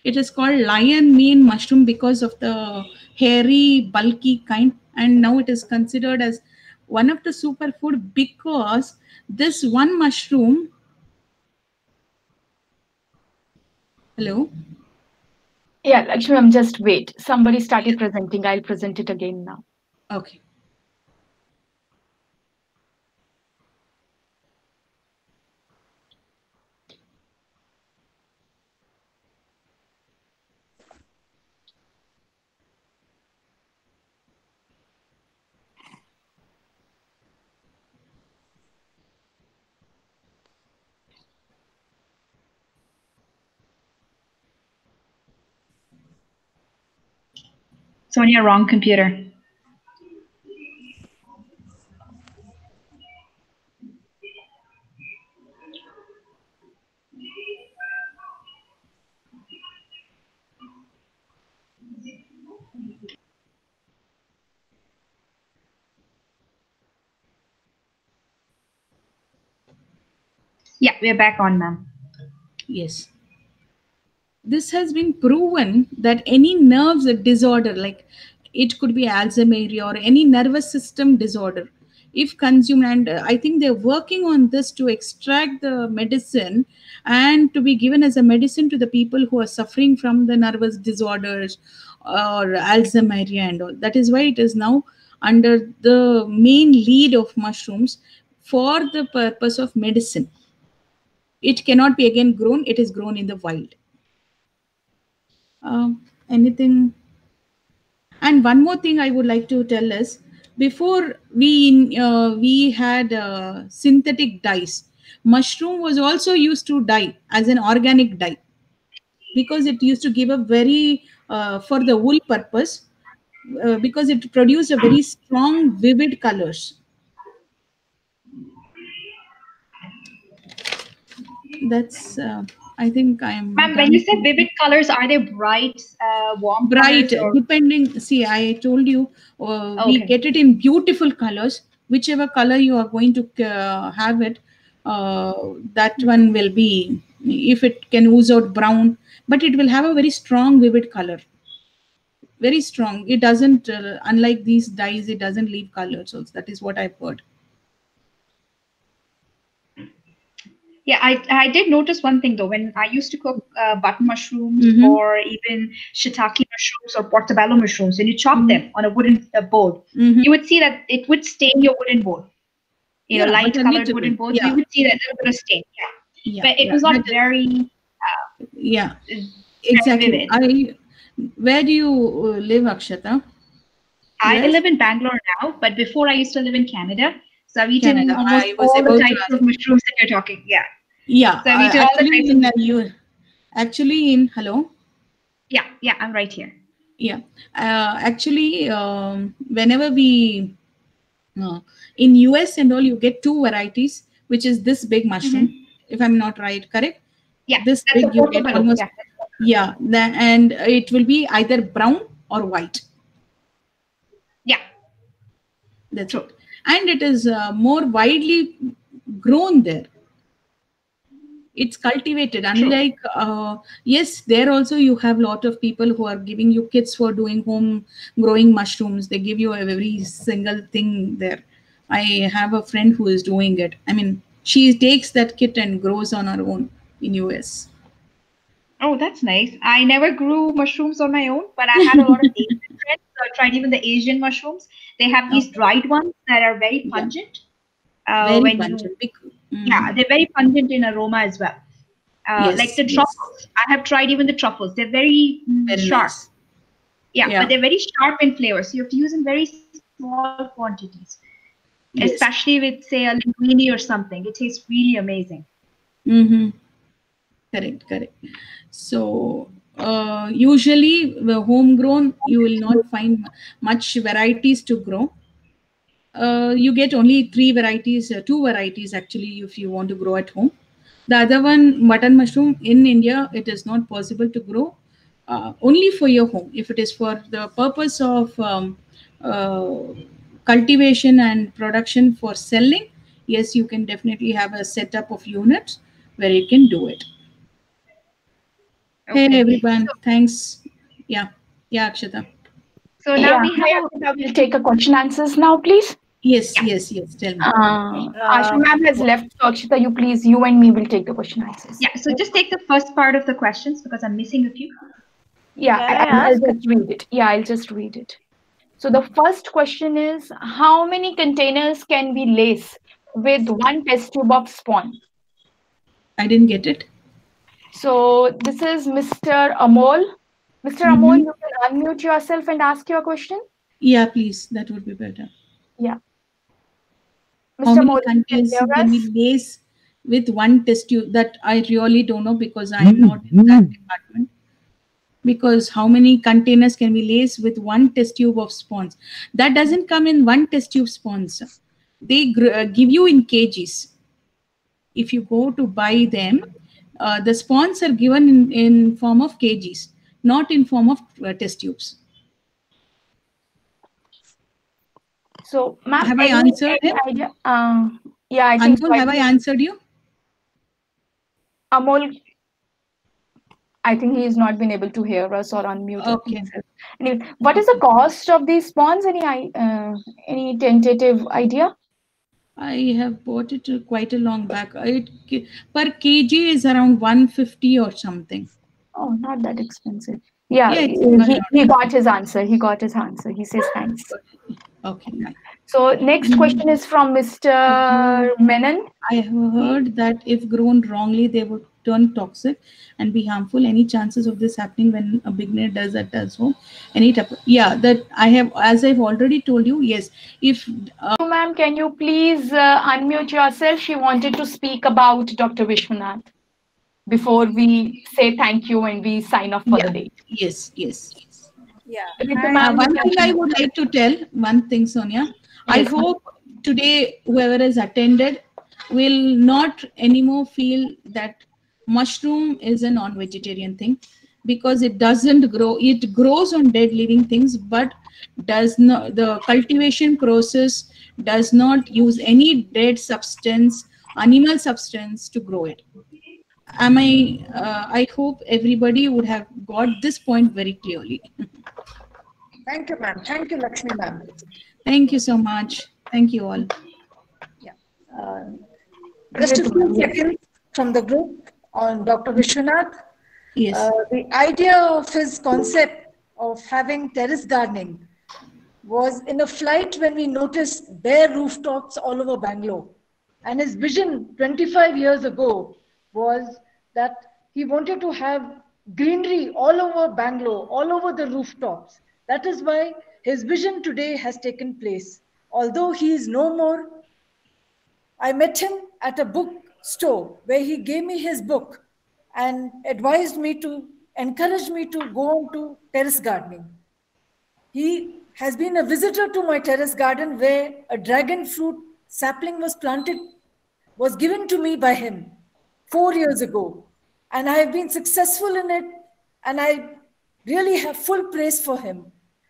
It is called lion mane mushroom because of the hairy, bulky kind. And now it is considered as one of the superfood because this one mushroom. Hello? Yeah, Lakshmi, I'm just wait. Somebody started presenting. I'll present it again now. Okay. Sonia, wrong computer. Yeah, we're back on, ma'am. Yes. This has been proven that any nerves disorder, like it could be Alzheimer's or any nervous system disorder, if consumed, and I think they're working on this to extract the medicine and to be given as a medicine to the people who are suffering from the nervous disorders or Alzheimer's and all. That is why it is now under the main lead of mushrooms for the purpose of medicine. It cannot be again grown, it is grown in the wild. Anything? And one more thing I would like to tell is, before we had synthetic dyes, mushroom was also used to dye as an organic dye because it used to give a very for the wool purpose because it produced a very strong vivid colors. That's I think I'm Ma'am, when you say vivid colors, are they bright, warm bright colors or... depending, see, I told you Okay. we get it in beautiful colors. Whichever color you are going to have it, that one will be, if it can ooze out brown, but it will have a very strong vivid color, very strong. It doesn't unlike these dyes, it doesn't leave color. So that is what I've heard. Yeah, I did notice one thing though. When I used to cook button mushrooms or even shiitake mushrooms or portobello mushrooms, when you chop them on a wooden board, you would see that it would stain your wooden board. You know, light colored wooden boards, you would see that little bit of stain. Yeah. But it was not very. Exactly. Where do you live, Akshata? I live in Bangalore now, but before I used to live in Canada. So I've eaten almost all the types of mushrooms that you're talking. Yeah. Yeah. So I've eaten all the types of hello? Yeah, I'm right here. Yeah. Actually, whenever we, in US and all, you get two varieties, which is this big mushroom, if I'm not right, correct? Yeah. This big, you get almost, and it will be either brown or white. Yeah. That's it. And it is more widely grown there. It's cultivated. Unlike, yes, there also you have a lot of people who are giving you kits for doing home growing mushrooms. They give you every single thing there. I have a friend who is doing it. I mean, she takes that kit and grows on her own in US. Oh, that's nice. I never grew mushrooms on my own, but I had a lot of Asian friends. So I tried even the Asian mushrooms. They have these dried ones that are very pungent. Very pungent. Yeah, they're very pungent in aroma as well. Like the truffles. I have tried even the truffles. They're very sharp. Nice. Yeah, but they're very sharp in flavor. So you have to use in very small quantities. Yes. especially with, say, a linguine or something. It tastes really amazing. Correct. So usually the homegrown, you will not find much varieties to grow. You get only 3 varieties, 2 varieties actually, if you want to grow at home. The other one, button mushroom, in India, it is not possible to grow, only for your home. If it is for the purpose of cultivation and production for selling, yes, you can definitely have a setup of units where you can do it. Okay. Hey everyone, thanks. Yeah, Akshata. So now Yeah, we have we'll take a question answers now, please. Yes, tell me. Ashmi ma'am has left, so Akshita, you and me will take the question answers. Yeah, so just take the first part of the questions because I'm missing a few. Yeah, I'll just read it. Yeah, I'll just read it. So the first question is, how many containers can we lace with 1 test tube of spawn? I didn't get it. So this is Mr. Amol. Mr. Amol, you can unmute yourself and ask your question. Yeah, please. That would be better. Yeah. How many containers can we lace with 1 test tube? That I really don't know because I'm not in that department. Because how many containers can we lace with 1 test tube of spawns? That doesn't come in 1 test tube spawns. They give you in kgs. If you go to buy them, the spawns are given in form of kgs, not in form of test tubes. So, ma'am, have I answered him? Yeah, I think Anmol, have I answered you? Amol, I think he has not been able to hear us or unmute. Okay. Anyway, what is the cost of these spawns? Any tentative idea? I have bought it quite a long back. Per kg is around 150 or something. Oh, not that expensive. Yeah, he got his answer. He got his answer. He says thanks. Okay. So next question is from Mr. Menon. I have heard that if grown wrongly, they would turn toxic and be harmful. Any chances of this happening when a beginner does that at home? That I have, as I've already told you, yes. If ma'am, can you please unmute yourself? She wanted to speak about Dr. Vishwanath before we say thank you and we sign off for the day. Yes. Yeah. One thing I would like to tell, Sonia. Yes. I hope today whoever has attended will not anymore feel that mushroom is a non-vegetarian thing, because it doesn't grow. It grows on dead living things, but does not. The cultivation process does not use any dead substance, animal substance to grow it. I hope everybody would have got this point very clearly. Thank you, ma'am. Thank you, Lakshmi ma'am. Thank you so much. Thank you all. Yeah. Just a few seconds from the group on Dr. Vishwanath. Yes. The idea of his concept of having terrace gardening was in a flight when we noticed bare rooftops all over Bangalore. And his vision 25 years ago was that he wanted to have greenery all over Bangalore, all over the rooftops. That is why his vision today has taken place. Although he is no more, I met him at a bookstore where he gave me his book and advised me to, encourage me to go on to terrace gardening. He has been a visitor to my terrace garden where a dragon fruit sapling was given to me by him 4 years ago. And I have been successful in it. And I really have full praise for him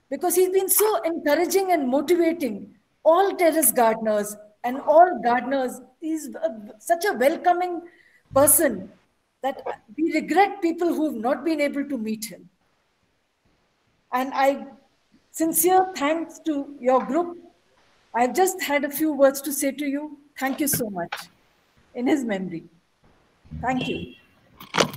because he's been so encouraging and motivating all terrace gardeners and all gardeners. He's such a welcoming person that we regret people who have not been able to meet him. And I sincere thanks to your group. I've just had a few words to say to you. Thank you so much in his memory. Thank you.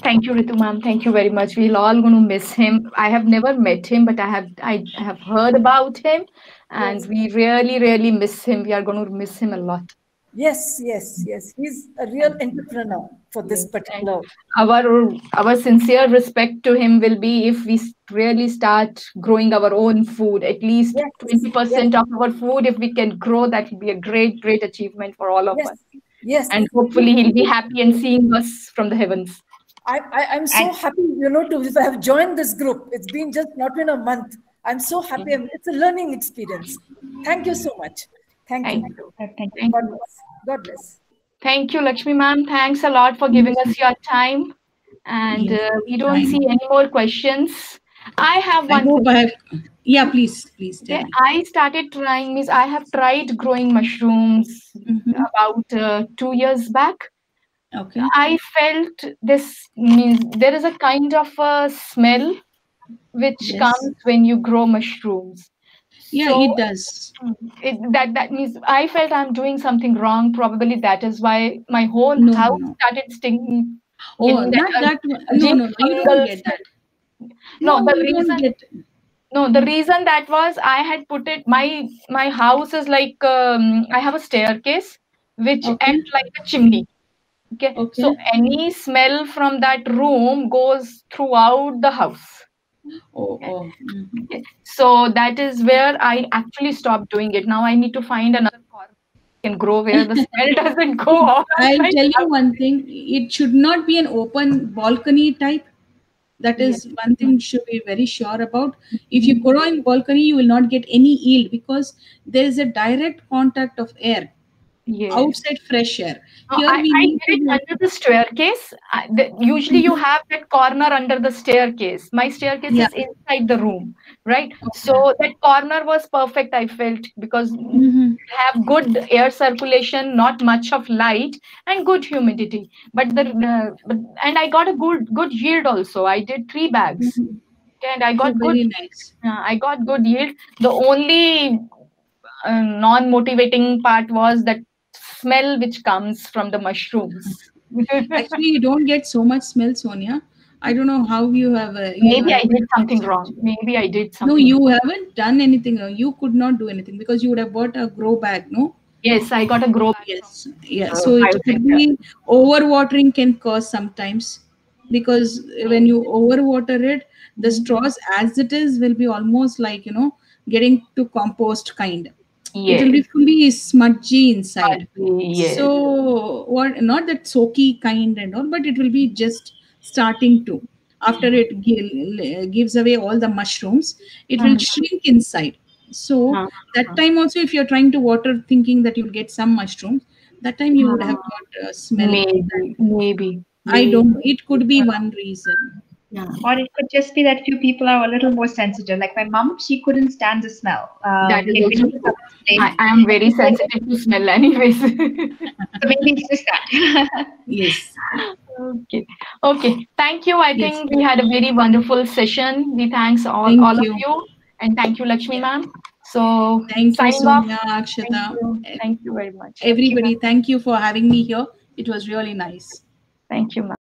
Thank you, Ritu ma'am. Thank you very much. We're all going to miss him. I have never met him, but I have heard about him, and we really, really miss him. We are going to miss him a lot. Yes. He's a real entrepreneur for this particular. Our sincere respect to him will be if we really start growing our own food. At least 20% of our food, if we can grow, that will be a great achievement for all of us. Yes. And hopefully he'll be happy and seeing us from the heavens. I'm so happy, to have joined this group. It's been just not been a month. I'm so happy. It's a learning experience. Thank you so much. Thank you. God bless. Thank you, Lakshmi ma'am. Thanks a lot for giving us your time. And we don't see any more questions. I have one. Yeah, please tell me. I started trying, I have tried growing mushrooms about 2 years back. Okay. I felt there is a kind of a smell which comes when you grow mushrooms. Yeah, so it does. That means I felt I'm doing something wrong. Probably that is why my whole house started stinking. Oh, not that. No, you don't get that. The reason that was I had put it. My house is like I have a staircase which acts like a chimney. Okay. So any smell from that room goes throughout the house. So that is where I actually stopped doing it. Now I need to find another corner can grow where the smell doesn't go off. I'll tell you one thing. It should not be an open balcony type. That is one thing you should be very sure about. If you grow in balcony, you will not get any yield because there is a direct contact of air. Outside fresh air. Here I did it under the staircase. Usually you have that corner under the staircase. My staircase is inside the room, right? So that corner was perfect, I felt, because you have good air circulation, not much of light, and good humidity. But and I got a good yield also. I did 3 bags, and I got very nice. I got good yield. The only non-motivating part was that smell which comes from the mushrooms. Actually, you don't get so much smell, Sonia. I don't know how you have. Maybe I did something wrong. Maybe I did something. No, you haven't done anything. You could not do anything because you would have bought a grow bag, no? Yes, I got a grow bag. Yes, So it could be overwatering can cause sometimes because when you overwater it, the straws as it is will be almost like getting to compost kind. It will be fully smudgy inside. So not that soaky kind and all, but it will be just starting to. After it gives away all the mushrooms, it will shrink inside. So that time also, if you're trying to water thinking that you'll get some mushrooms, that time you would have got a smell. Maybe. I don't know. It could be one reason. Yeah. Or it could just be that few people are a little more sensitive. Like my mom, she couldn't stand the smell. That is also I am very sensitive to smell anyways. So maybe it's just that. Yes. Okay. Thank you. I think we had a very wonderful session. We thanks all of you. And thank you, Lakshmi ma'am. So thank you, Sonia, Akshata. Thank you very much. Everybody, thank you for having me here. It was really nice. Thank you, ma'am.